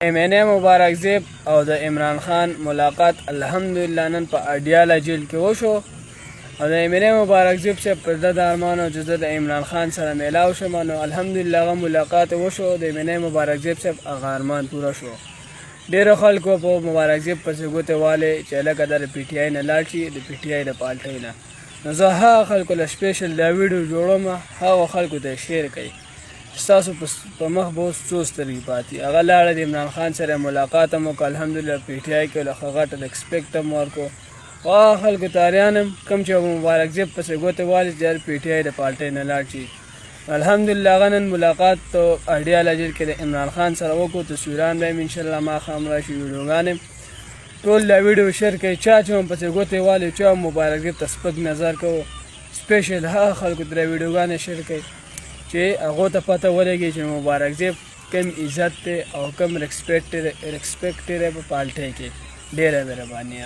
MNA مبارک زیب او د عمران خان ملاقات الحمدلله نن په اډیاله جیل کې وشو او د MNA مبارک زیب صاحب پر د ارمان او جزه د عمران خان سره میلاو شو نو الحمدلله هغه ملاقات وشو د MNA مبارک زیب صاحب هغه ارمان پوره شو. ډیرو خلکو په مبارک زیب پسې ګوتې والې چې لکه د PTI نه لاړ شي د PTI د پالټۍ نه. نو زه هغه خلکو له سپیشل دا ویډیو جوړوم هغه خلکو ته شیر کړئ ستاسو په مخ به اوس څو سترګې پاتې. هغه لاړه د عمران خان سره ملاقات هم وکړه الحمدلله PTI کې له هغه ته ایکسپیکټ هم ورکړو. هغه خلکو تاریان هم کوم چې مبارک زیب پسې ګوتې والې چې د PTI د پالټۍ نه لاړ شي الحمدلله هغه نن ملاقات اډیاله جیل کې د عمران خان سره وکړو. تصویران به هم انشاءالله ماښام راشي ویډیوګانې ټول دا ویډیو شیر کړئ. چا چې هم پسې ګوتې والې چا مبارک زیب ته سپک نظر کوو سپیشل هغه خلکو ته دا ویډیوګانې شیر کړئ چې هغو ته پته ولګي چې مبارک زیب کم عزت دی او کم ریسپیکټ دی په پالټۍ کې. ډېره مهرباني.